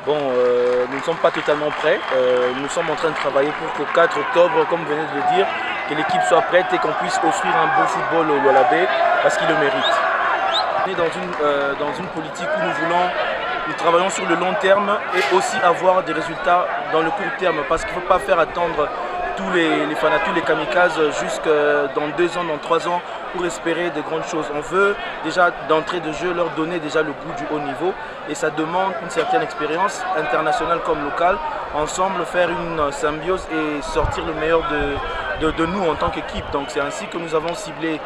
Bon, nous ne sommes pas totalement prêts. Nous sommes en train de travailler pour qu'au 4 octobre, comme vous venez de le dire, que l'équipe soit prête et qu'on puisse offrir un beau football au Lualabé parce qu'il le mérite. On est dans une politique où nous travaillons sur le long terme et aussi avoir des résultats dans le court terme parce qu'il ne faut pas faire attendre tous les fanatiques, les kamikazes jusque dans 2 ans, dans 3 ans pour espérer de grandes choses. On veut déjà d'entrée de jeu leur donner déjà le goût du haut niveau et ça demande une certaine expérience internationale comme locale. Ensemble faire une symbiose et sortir le meilleur de nous en tant qu'équipe. Donc c'est ainsi que nous avons ciblé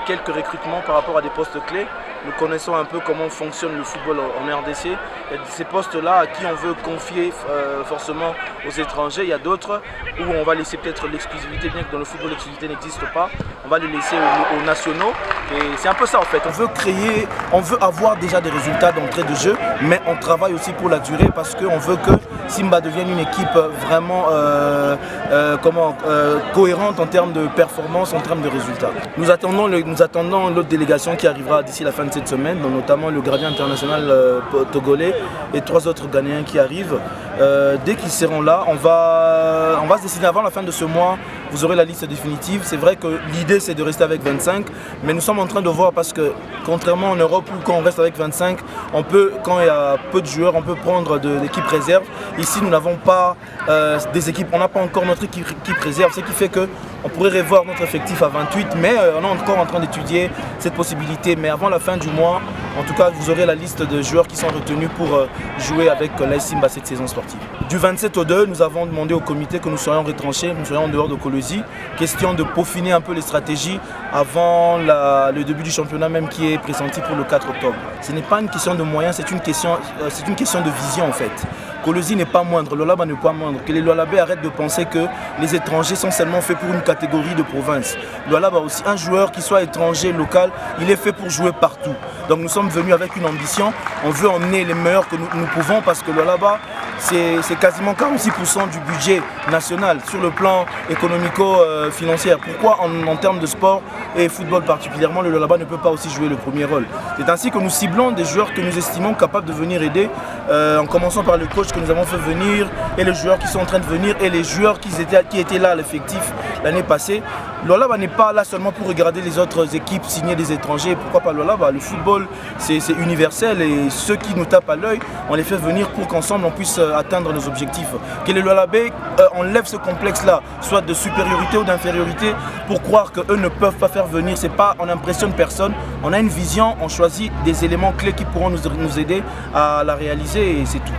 quelques recrutements par rapport à des postes clés. Nous connaissons un peu comment fonctionne le football en RDC. Il y a ces postes-là à qui on veut confier forcément aux étrangers. Il y a d'autres où on va laisser peut-être l'exclusivité, bien que dans le football l'exclusivité n'existe pas. On va le laisser aux nationaux. Et c'est un peu ça en fait. On veut avoir déjà des résultats d'entrée de jeu, mais on travaille aussi pour la durée parce qu'on veut que Simba devienne une équipe vraiment cohérente en termes de performance, en termes de résultats. Nous attendons l'autre délégation qui arrivera d'ici la fin de cette semaine, donc notamment le gardien international togolais et 3 autres Ghanéens qui arrivent. Dès qu'ils seront là, on va se décider avant la fin de ce mois. Vous aurez la liste définitive. C'est vrai que l'idée c'est de rester avec 25, mais nous sommes en train de voir parce que contrairement en Europe où quand on reste avec 25, quand il y a peu de joueurs, on peut prendre de l'équipe réserve. Ici nous n'avons pas des équipes, on n'a pas encore notre équipe réserve, ce qui fait qu'on pourrait revoir notre effectif à 28, mais on est encore en train d'étudier cette possibilité. Mais avant la fin du mois, en tout cas vous aurez la liste de joueurs qui sont retenus pour jouer avec l'AS Simba cette saison sportive. Du 27 au 2, nous avons demandé au comité que nous serions retranchés, nous serions en dehors de Kolwezi. Question de peaufiner un peu les stratégies avant le début du championnat même qui est pressenti pour le 4 octobre. Ce n'est pas une question de moyens, c'est une question de vision en fait. Kolwezi n'est pas moindre, Lualaba n'est pas moindre. Que les Lualabais arrêtent de penser que les étrangers sont seulement faits pour une catégorie de province. Lualaba aussi, un joueur qui soit étranger, local, il est fait pour jouer partout. Donc nous sommes venus avec une ambition, on veut emmener les meilleurs que nous pouvons parce que Lualaba, c'est quasiment 46% du budget national sur le plan économico-financier. Pourquoi en termes de sport et football particulièrement, le Lualaba ne peut pas aussi jouer le premier rôle? C'est ainsi que nous ciblons des joueurs que nous estimons capables de venir aider, en commençant par le coach que nous avons fait venir et les joueurs qui sont en train de venir et les joueurs qui étaient là à l'effectif l'année passée. Lualaba n'est pas là seulement pour regarder les autres équipes signer des étrangers. Pourquoi pas Lualaba? Le football, c'est universel et ceux qui nous tapent à l'œil, on les fait venir pour qu'ensemble on puisse atteindre nos objectifs. Que les Lualabais enlèvent ce complexe-là, soit de supériorité ou d'infériorité, pour croire qu'eux ne peuvent pas faire venir. C'est pas, on n'impressionne personne, on a une vision, on choisit des éléments clés qui pourront nous aider à la réaliser et c'est tout.